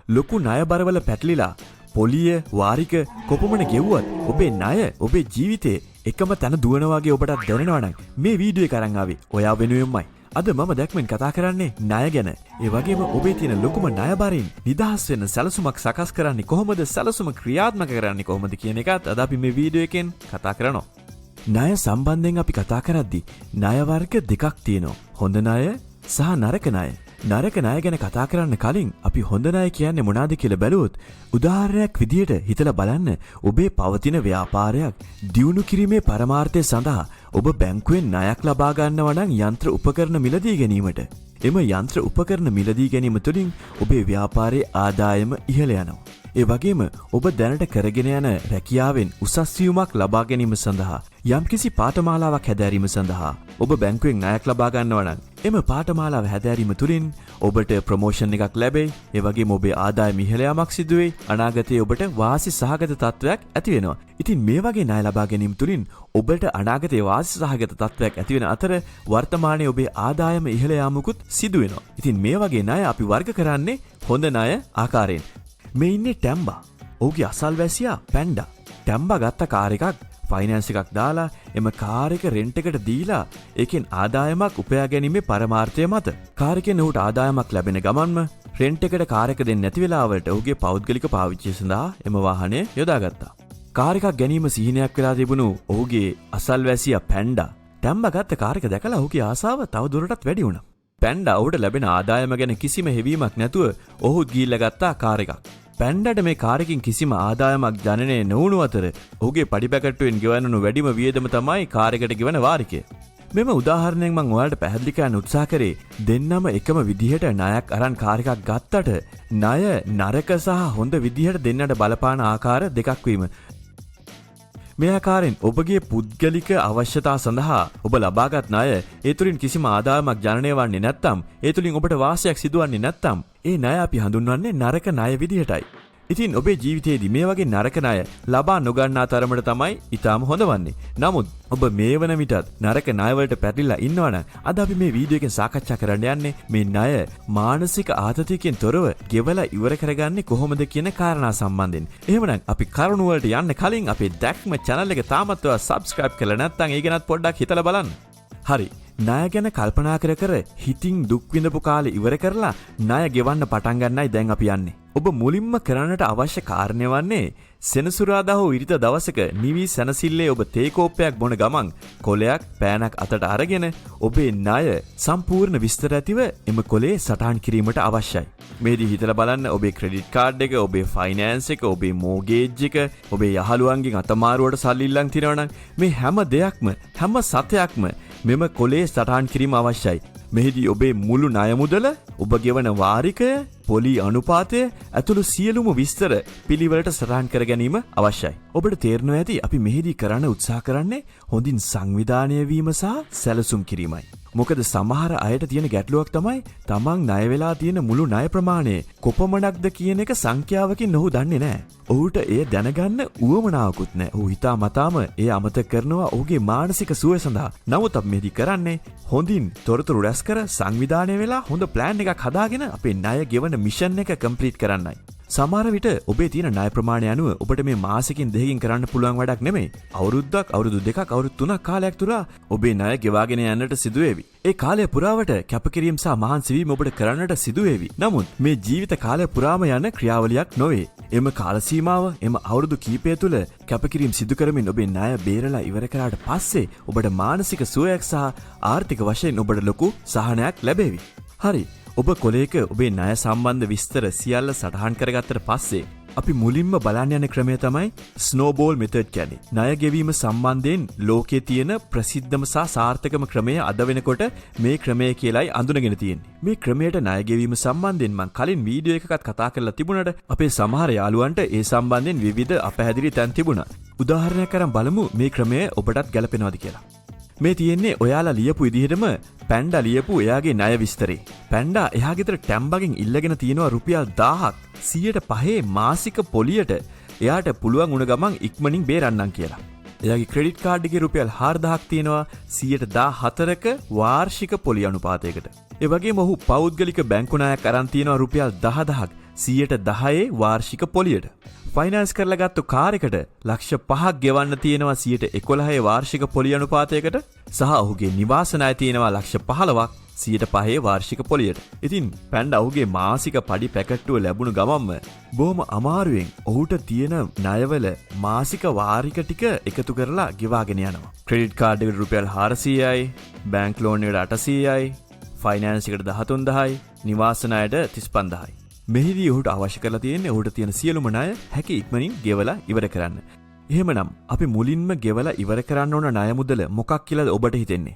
ලොකු ණය බරවල පැටලිලා පොලිය වාරික කොපමණ ගෙව්වත් ඔබේ ණය ඔබේ ජීවිතේ එකම තැන දුවනවා වගේ ඔබට දැනෙනවා නම් මේ වීඩියෝ එක අරන් ආවේ ඔයා වෙනුවෙන්මයි. අද මම දැක්මෙන් කතා කරන්නේ ණය ගැන. ඒ වගේම ඔබේ තියෙන ලොකුම ණය බරින් නිදහස් වෙන්න සැලසුමක් සකස් කරන්නේ කොහොමද, සැලසුම ක්‍රියාත්මක කරන්නේ කොහොමද කියන එකත් අද අපි මේ වීඩියෝ එකෙන් කතා කරනවා. ණය සම්බන්ධයෙන් අපි කතා කරද්දී ණය වර්ග දෙකක් තියෙනවා. හොඳ ණය සහ නරක ණය. නරක ණය ගැන කතා කරන්න කලින් අපි හොඳ ණය කියන්නේ මොනවාද කියලා බැලුවොත් උදාහරණයක් විදියට හිතලා බලන්න. ඔබේ පවතින ව්‍යාපාරයක් දියුණු කිරීමේ පරමාර්ථය සඳහා ඔබ බැංකුවෙන් ණයක් ලබා ගන්නවා නම් යන්ත්‍ර උපකරණ මිලදී ගැනීමට. එම යන්ත්‍ර උපකරණ මිලදී ගැනීම තුළින් ඔබේ ව්‍යාපාරයේ ආදායම ඉහළ යනවා. ඒ වගේම ඔබ දැනට කරගෙන යන රැකියාවෙන් උසස් වීමක් ලබා ගැනීම සඳහා යම්කිසි පාඨමාලාවක් හැදෑරීම සඳහා ඔබ බැංකුවෙන් ණයක් ලබා ගන්නවා නම් එම පාඨමාලාව හැදෑරීම තුළින් ඔබට ප්‍රොමෝෂන් එකක් ලැබෙයි. ඒ වගේම ඔබේ ආදායම ඉහළ යාමක් සිදු වෙයි. අනාගතයේ ඔබට වාසි සහගත තත්වයක් ඇති වෙනවා. ඉතින් මේ වගේ ණය ලබා ගැනීම තුළින් ඔබට අනාගතයේ වාසි සහගත තත්වයක් ඇති වෙන අතර වර්තමානයේ ඔබේ ආදායම ඉහළ යාමකුත් සිදු වෙනවා. ඉතින් මේ වගේ ණය අපි වර්ග කරන්නේ හොඳ ණය ආකාරයෙන්. මේ ඉන්නේ ටැම්බා. ඔහුගේ අසල්වැසියා පැන්ඩා. ටැම්බා ගත්ත කාර් එකක් ෆයිනෑන්ස් එකක් දාලා එම කාර් එක රෙන්ට් එකට දීලා ඒකෙන් ආදායමක් උපයා ගැනීමේ පරමාර්ථය මත කාර් එකෙන් ඔහුට ආදායමක් ලැබෙන ගමන්ම රෙන්ට් එකට කාර් එක දෙන්නේ නැති වෙලාවට ඔහුගේ පෞද්ගලික පාවිච්චිය සඳහා එම වාහනය යොදාගත්තා. කාර් එකක් ගැනීම සිහිනයක් වෙලා තිබුණු ඔහුගේ අසල්වැසියා පැන්ඩා ටැම්බා ගත්ත කාර් එක දැකලා ඔහුගේ ආසාව තව දුරටත් වැඩි වුණා. පැන්ඩා ඔහුට ලැබෙන ආදායම ගැන කිසිම හෙවීමක් නැතුව ඔහු ගිහිල්ලා ගත්තා කාර් එකක්. පැන්ඩාට මේ කාර් එකකින් කිසිම ආදායමක් ජනනය නොවුණු අතර ඔහුගේ පඩිපැකට්ටුවෙන් ගෙවන්නු වැඩිම වියදම තමයි කාර් එකට ගෙවන වාරිකය. මෙම උදාහරණයෙන් මම ඔයාලට පැහැදිලි කරන්න උත්සාහ කරේ දෙන්නම එකම විදිහට ණයක් අරන් කාර් එකක් ගත්තට ණය නරක සහ හොඳ විදිහට දෙන්නට බලපාන ආකාර දෙකක් වීම. මේ ආකාරයෙන් ඔබගේ පුද්ගලික අවශ්‍යතා සඳහා ඔබ ලබාගත් ණය ඒ තුලින් කිසිම ආදායමක් ජනනය වන්නේ නැත්නම් ඒ තුලින් ඔබට වාසියක් සිදුවන්නේ නැත්නම් ඒ ණය අපි හඳුන්වන්නේ නරක ණය විදිහටයි. ඉතින් ඔබේ ජීවිතයේදී මේ වගේ නරක ණය ලබා නොගන්නා තරමට තමයි ඊටාම හොඳ වන්නේ. නමුත් ඔබ මේ වන විටත් නරක ණය වලට පැටලිලා ඉන්නවනම් අද අපි මේ වීඩියෝ එකෙන් සාකච්ඡා කරන්න යන්නේ මේ ණය මානසික ආතතියකින් තොරව ගෙවලා ඉවර කරගන්නේ කොහොමද කියන කාරණා සම්බන්ධයෙන්. එහෙමනම් අපි කරුණු වලට යන්න කලින් අපේ දැක්ම channel එක තාමත් ඔයා subscribe කරලා නැත්නම් ඒ ගැනත් පොඩ්ඩක් හිතලා බලන්න. හරි. ණය ගැන කල්පනා කර කර හිතින් දුක් විඳපු කාලේ ඉවර කරලා ණය ගෙවන්න පටන් ගන්නයි දැන් අපි යන්නේ. ඔබ මුලින්ම කරන්නට අවශ්‍ය කාරණය වන්නේ සෙනසුරාදා හෝ ඉරිදා දවසක නිවි සැනසille ඔබ තේ කෝප්පයක් බොන ගමන් කොලයක් පෑනක් අතට අරගෙන ඔබේ ණය සම්පූර්ණ විස්තර ඇතිව එම කොලේ සටහන් කිරීමට අවශ්‍යයි. මේදී හිතලා බලන්න ඔබේ ක්‍රෙඩිට් කාඩ් එක, ඔබේ ෆයිනෑන්ස් එක, ඔබේ මෝගේජ් එක, ඔබේ යහළුවන්ගෙන් අතමාරුවට සල්ලි ඉල්ලන් තියනවා නම් මේ හැම දෙයක්ම හැම සතයක්ම මෙම කොලේ සටහන් කිරීම අවශ්‍යයි. මෙහිදී ඔබේ මුළු ණය මුදල, ඔබ ගෙවන වාරිකය, පොලි අනුපාතය ඇතුළු සියලුම විස්තර පිළිවෙලට සටහන් කර ගැනීම අවශ්‍යයි. ඔබට තේරෙනවා ඇති අපි මෙහිදී කරන්න උත්සාහ කරන්නේ හොඳින් සංවිධානය වීම සහ සැලසුම් කිරීමයි. මොකද සමහර අයට තියෙන ගැටලුවක් තමයි තමන් ණය වෙලා තියෙන මුළු ණය ප්‍රමාණය කොපමණක්ද කියන එක සංඛ්‍යාවකින් ඔහු දන්නේ නැහැ. ඔහුට එය දැනගන්න උවමනාවකුත් නැහැ. ඔහු හිතාමතාම එය අමතක කරනවා ඔහුගේ මානසික සුවය සඳහා. නමුත් අපි මෙහිදී කරන්නේ හොඳින් තොරතුරු රැස් කර සංවිධානය වෙලා හොඳ ප්ලෑන් එකක් හදාගෙන අපේ ණය ගෙවන මිෂන් එක කම්ප්ලීට් කරන්නයි. සමහර විට ඔබේ තියෙන ණය ප්‍රමාණය අනුව ඔබට මේ මාසෙකින් දෙකකින් කරන්න පුළුවන් වැඩක් නෙමෙයි. අවුරුද්දක්, අවුරුදු දෙකක්, අවුරුදු 3ක් කාලයක් තුරා ඔබේ ණය ගෙවාගෙන යන්නට සිදු වේවි. ඒ කාලය පුරාවට කැපකිරීම සහ මහන්සි වීම ඔබට කරන්නට සිදු වේවි. නමුත් මේ ජීවිත කාලය පුරාම යන ක්‍රියාවලියක් නොවේ. එම කාල සීමාව, එම අවුරුදු කීපය තුළ කැපකිරීම සිදු කරමින් ඔබේ ණය බේරලා ඉවර කරාට පස්සේ ඔබට මානසික සුවයක් සහ ආර්ථික වශයෙන් ඔබට ලොකු සහනයක් ලැබේවි. හරි. ඔබ කොලේක ඔබේ ණය සම්බන්ධ විස්තර සියල්ල සටහන් කරගත්තට පස්සේ අපි මුලින්ම බලන්න යන ක්‍රමය තමයි ස්නෝබෝල් මෙතඩ් කියන්නේ. ණය ගෙවීම සම්බන්ධයෙන් ලෝකයේ තියෙන ප්‍රසිද්ධම සහ සාර්ථකම ක්‍රමය අද වෙනකොට මේ ක්‍රමය කියලායි අඳුනගෙන තියෙන්නේ. මේ ක්‍රමයට ණය ගෙවීම සම්බන්ධයෙන් මම කලින් වීඩියෝ එකකත් කතා කරලා තිබුණාට අපේ සමහර යාළුවන්ට ඒ සම්බන්ධයෙන් විවිධ අපැහැදිලි තැන් තිබුණා. උදාහරණයක් අරන් බලමු මේ ක්‍රමය ඔබටත් ගැලපෙනවද කියලා. මේ තියෙන්නේ ඔයාලා ලියපු විදිහටම පැන්ඩා ලියපු එයාගේ ණය විස්තරේ. පැන්ඩා එහා ගෙදර ටැම්බගෙන් ඉල්ලගෙන තියෙනවා රුපියල් 1000ක් 105 මාසික පොලියට එයාට පුළුවන් වුණ ගමන් ඉක්මනින් බේරන්නම් කියලා. එයාගේ ක්‍රෙඩිට් කාඩ් එකේ රුපියල් 4000ක් තියෙනවා 114ක වාර්ෂික පොලි අනුපාතයකට. ඒ වගේම ඔහු පෞද්ගලික බැංකු ණයක් අරන් තියෙනවා රුපියල් 10000ක් 10% වාර්ෂික පොලියට. ෆයිනෑන්ස් කරලා ගත්ත කාර් එකට ලක්ෂ 5ක් ගෙවන්න තියෙනවා 11% වාර්ෂික පොලිය අනුපාතයකට සහ ඔහුගේ නිවාස ණය තියෙනවා ලක්ෂ 15ක් 5% වාර්ෂික පොලියට. ඉතින් පැන්ඩා ඔහුගේ මාසික පඩි පැකට්ටුව ලැබුණු ගමන්ම බොහොම අමාරුවෙන් ඔහුට තියෙන ණයවල මාසික වාරික ටික එකතු කරලා ගෙවාගෙන යනවා. ක්‍රෙඩිට් කාඩ් එකට රුපියල් 400යි, බැංක් ලෝන් එකට 800යි, ෆයිනෑන්ස් එකට 13000යි, නිවාස ණයට 35000යි. මෙහිදී ඔහුට අවශ්‍ය කරලා තියෙන්නේ ඔහුට තියෙන සියලුම ණය හැකි ඉක්මනින් ගෙවලා ඉවර කරන්න. එහෙමනම් අපි මුලින්ම ගෙවලා ඉවර කරන්න ඕන ණය මුදල මොකක් කියලාද ඔබට හිතෙන්නේ?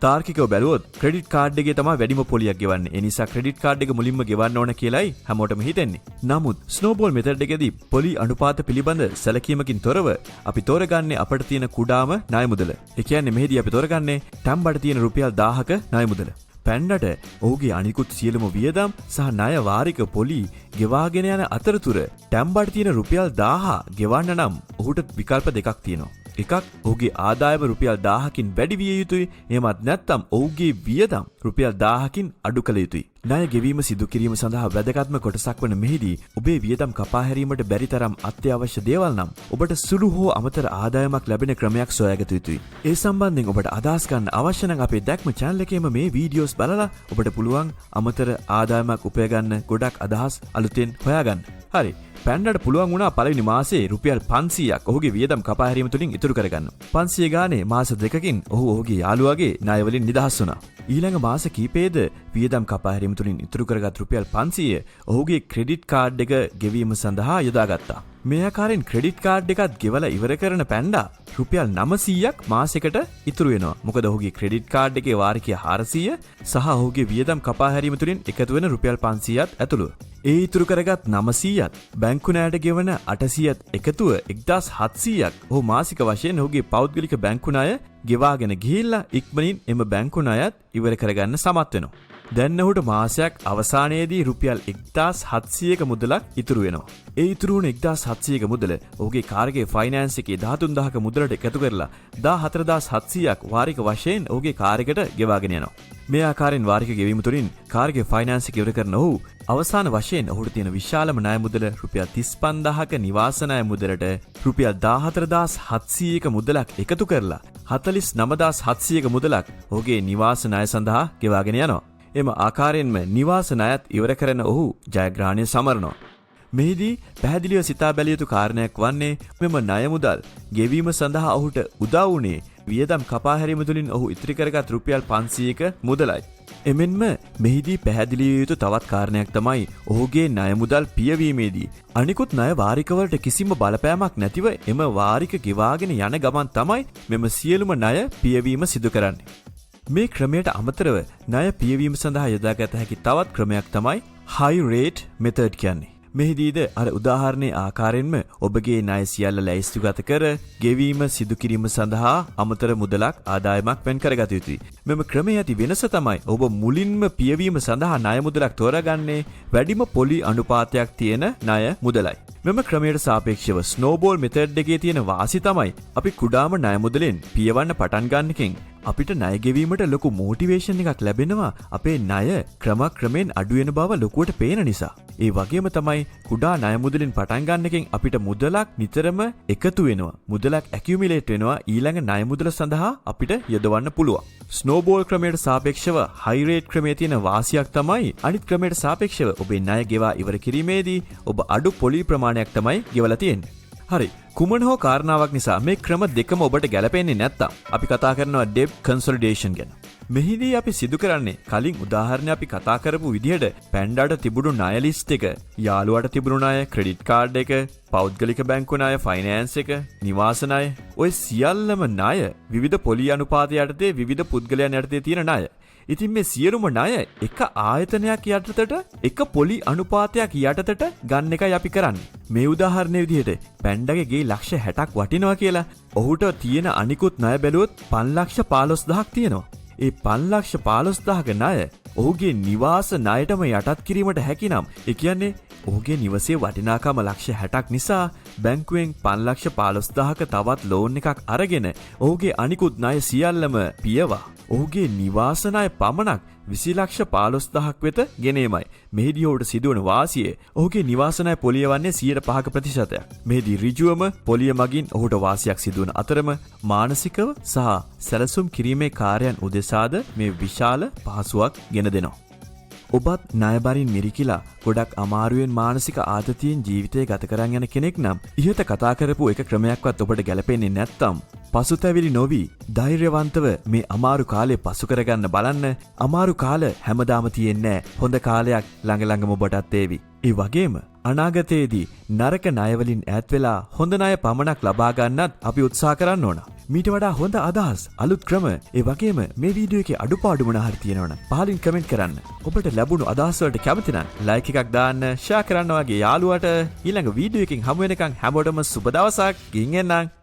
තාර්කිකව බැලුවොත් ක්‍රෙඩිට් කාඩ් එකේ තමයි වැඩිම පොලියක් ගෙවන්නේ. ඒ නිසා ක්‍රෙඩිට් කාඩ් එක මුලින්ම ගෙවන්න ඕන කියලායි හැමෝටම හිතෙන්නේ. නමුත් ස්නෝබෝල් මෙතඩ් එකේදී පොලි අනුපාත පිළිබඳ සැලකීමකින් තොරව අපි තෝරගන්නේ අපිට තියෙන කුඩාම ණය මුදල. ඒ කියන්නේ මෙහිදී අපි තෝරගන්නේ ටැම්බට තියෙන රුපියල් 1000ක ණය මුදල. පැන්ඩට ඔහුගේ අනිකුත් සියලුම වියදම් සහ ණය වාරික පොලි ගෙවාගෙන යන අතරතුර ටැම්බට තියෙන රුපියල් 1000 ගෙවන්න නම් ඔහුට විකල්ප දෙකක් තියෙනවා. එකක් ඔහුගේ ආදායම රුපියල් 1000කින් වැඩි විය යුතුයි. එහෙමත් නැත්නම් ඔහුගේ වියදම් රුපියල් 1000කින් අඩු කළ යුතුයි. ණය ගෙවීම සිදු කිරීම සඳහා වැදගත්ම කොටසක් වන මෙහිදී ඔබේ වියදම් කපා හැරීමට බැරි තරම් අත්‍යවශ්‍ය දේවල් නම් ඔබට සුළු හෝ අමතර ආදායමක් ලැබෙන ක්‍රමයක් සොයාගත යුතුයි. ඒ සම්බන්ධයෙන් ඔබට අදහස් ගන්න අවශ්‍ය නම් අපේ දැක්ම channel එකේම මේ වීඩියෝස් බලලා ඔබට පුළුවන් අමතර ආදායමක් උපය ගන්න ගොඩක් අදහස් අලුතෙන් හොයාගන්න. හරි. පැන්ඩට පුළුවන් වුණා පළවෙනි මාසේ රුපියල් 500ක් ඔහුගේ වියදම් කපා හැරීම තුලින් ඉතුරු කරගන්න. 500 ගානේ මාස දෙකකින් ඔහුගේ යාළුවාගේ ණය වලින් නිදහස් වුණා. ඊළඟ මාස කිහිපයේද වියදම් කපා හැරීම තුලින් ඉතුරු කරගත් රුපියල් 500 ඔහුගේ ක්‍රෙඩිට් කාඩ් එක ගෙවීම සඳහා යොදාගත්තා. මේ ආකාරයෙන් ක්‍රෙඩිට් කාඩ් එකත් ගෙවලා ඉවර කරන පැන්ඩා රුපියල් 900ක් මාසෙකට ඉතුරු වෙනවා. මොකද ඔහුගේ ක්‍රෙඩිට් කාඩ් එකේ වාරිකය 400 සහ ඔහුගේ වියදම් කපා හැරීම තුලින් එකතු වෙන රුපියල් 500ත් ඇතුළුව. ඒ ඉතුරු කරගත් 900ත් බැංකු ණයට ගෙවන 800ත් එකතුව 1700ක් ඔහු මාසික වශයෙන් ඔහුගේ පෞද්ගලික බැංකු ණය ගෙවාගෙන ගිහිල්ලා ඉක්මනින් එම බැංකු ණයත් ඉවර කරගන්න සමත් වෙනවා. දැන් ඔහුට මාසයක් අවසානයේදී රුපියල් 1700ක මුදලක් ඉතුරු වෙනවා. ඒ ඉතුරු වුණ 1700ක මුදල ඔහුගේ කාර්ගේ ෆයිනෑන්ස් එකේ 13000ක මුදලට එකතු කරලා 14700ක් වාරික වශයෙන් ඔහුගේ කාර්යකට ගෙවාගෙන යනවා. මේ ආකාරයෙන් වාරික ගෙවීම තුළින් කාර්ගේ ෆයිනෑන්ස් එක ඉවර කරන ඔහු අවසාන වශයෙන් ඔහුට තියෙන විශාලම ණය මුදල රුපියල් 35000ක නිවාස ණය මුදලට රුපියල් 14700ක මුදලක් එකතු කරලා 49700ක මුදලක් ඔහුගේ නිවාස ණය සඳහා ගෙවාගෙන යනවා. එම ආකාරයෙන්ම නිවාස ණයත් ඉවර කරන ඔහු ජයග්‍රහණය සමරනවා. මෙහිදී පැහැදිලිව සිතා බැලිය යුතු කාරණයක් වන්නේ මෙම ණය මුදල් ගෙවීම සඳහා ඔහුට උදව් වුණේ වියදම් කපා හැරීම තුළින් ඔහු ඉතිරි කරගත් රුපියල් 500ක මුදලයි. එමෙන්ම මෙහිදී පැහැදිලිය යුතු තවත් කාරණයක් තමයි ඔහුගේ ණය මුදල් පියවීමේදී අනිකුත් ණය වාරිකවලට කිසිම බලපෑමක් නැතිව එම වාරික ගෙවාගෙන යන ගමන් තමයි මෙම සියලුම ණය පියවීම සිදු කරන්නේ. මේ ක්‍රමයට අමතරව ණය පියවීම සඳහා යොදාගත හැකි තවත් ක්‍රමයක් තමයි high rate method කියන්නේ. මෙහිදීද අර උදාහරණයේ ආකාරයෙන්ම ඔබගේ ණය සියල්ල ලැයිස්තුගත කර ගෙවීම සිදු කිරීම සඳහා අමතර මුදලක් ආදායමක් වෙන් කරගත යුතුයි. මෙම ක්‍රමයේ ඇති වෙනස තමයි ඔබ මුලින්ම පියවීම සඳහා ණය මුදලක් තෝරාගන්නේ වැඩිම පොලි අනුපාතයක් තියෙන ණය මුදලයි. මෙම ක්‍රමයට සාපේක්ෂව ස්නෝබෝල් මෙතඩ් එකේ තියෙන වාසි තමයි අපි කුඩාම ණය මුදලෙන් පියවන්න පටන් ගන්න එකෙන් අපිට ණය ගෙවීමට ලොකු මොටිවේෂන් එකක් ලැබෙනවා අපේ ණය ක්‍රමක්‍රමයෙන් අඩු වෙන බව ලොකුවට පේන නිසා. ඒ වගේම තමයි කුඩා ණය මුදලින් පටන් ගන්න එකෙන් අපිට මුදලක් නිතරම එකතු වෙනවා. මුදලක් ඇකියුමුලේට් වෙනවා ඊළඟ ණය මුදල සඳහා අපිට යොදවන්න පුළුවන්. ස්නෝබෝල් ක්‍රමයට සාපේක්ෂව හයි රේට් ක්‍රමයේ තියෙන වාසියක් තමයි අනිත් ක්‍රමයට සාපේක්ෂව ඔබේ ණය ගෙවා ඉවර කිරීමේදී ඔබ අඩු පොලි ප්‍රමාණයක් තමයි ගෙවලා තියෙන්නේ. හරි. කුමන හෝ කාරණාවක් නිසා මේ ක්‍රම දෙකම ඔබට ගැලපෙන්නේ නැත්නම් අපි කතා කරනවා debt consolidation ගැන. මෙහිදී අපි සිදු කරන්නේ කලින් උදාහරණ අපි කතා කරපු විදිහට පැන්ඩාට තිබුණු ණය ලිස්ට් එක, යාළුවාට තිබුණු ණය, ක්‍රෙඩිට් කාඩ් එක, පෞද්ගලික බැංකු ණය, ෆයිනෑන්ස් එක, නිවාස ණය, ඔය සියල්ලම ණය විවිධ පොලි අනුපාත යටතේ විවිධ පුද්ගලයන් යටතේ තියෙන ණය. ඉතින් මේ සියලුම ණය එක ආයතනයක් යටතට එක පොලි අනුපාතයක් යටතට ගන්න එකයි අපි කරන්නේ. මේ උදාහරණයේ විදිහට පැන්ඩාගේ ගේ ලක්ෂ 60ක් වටිනවා කියලා ඔහුට තියෙන අනිකුත් ණය බැලුවොත් 515000ක් තියෙනවා. ඒ 515000ක ණය ඔහුගේ නිවාස ණයටම යටත් කිරීමට හැකි නම් ඒ කියන්නේ ඔහුගේ නිවසේ වටිනාකම ලක්ෂ 60ක් නිසා බැංකුවෙන් 5,15,000ක තවත් ලෝන් එකක් අරගෙන ඔහුගේ අනිකුත් ණය සියල්ලම පියවා ඔහුගේ නිවාස ණය පමණක් 20,15,000ක් වෙත ගෙනීමයි. මෙහිදී ඔහුට සිදුවන වාසිය ඔහුගේ නිවාස ණය පොලිය වන්නේ 5%ක්. මෙහිදී ඍජුවම පොලිය මගින් ඔහුට වාසියක් සිදුවන අතරම මානසිකව සහ සැලසුම් කිරීමේ කාර්යයන් උදෙසාද මේ විශාල පහසුවක් ගෙන දෙනවා. ඔබත් ණයබරින් මිරිකිලා ගොඩක් අමාරුවෙන් මානසික ආතතියෙන් ජීවිතය ගත කරන් යන කෙනෙක් නම් ඉහත කතා කරපු එක ක්‍රමයක්වත් ඔබට ගැලපෙන්නේ නැත්නම් පසුතැවිලි නොවි ධෛර්යවන්තව මේ අමාරු කාලේ පසු කරගන්න බලන්න. අමාරු කාල හැමදාම තියෙන්නේ හොඳ කාලයක් ළඟ ඔබටත් ඒවි. ඒ වගේම අනාගතයේදී නරක ණය වලින් ඈත් වෙලා හොඳ ණය පමණක් ලබා ගන්නත් අපි උත්සාහ කරන්න ඕන. මීට වඩා හොඳ අදහස් අලුත් ක්‍රම ඒ වගේම මේ වීඩියෝ එකේ අඩුපාඩු මොන හරි තියෙනවනම් පහලින් කමෙන්ට් කරන්න. ඔබට ලැබුණු අදහස් වලට කැමති නම් ලයික් එකක් දාන්න, ෂෙයා කරන්න වගේ යාළුවාට ඊළඟ වීඩියෝ එකකින් හමු වෙනකන් හැමෝටම සුබ දවසක්. ගිහින් එන්නම්.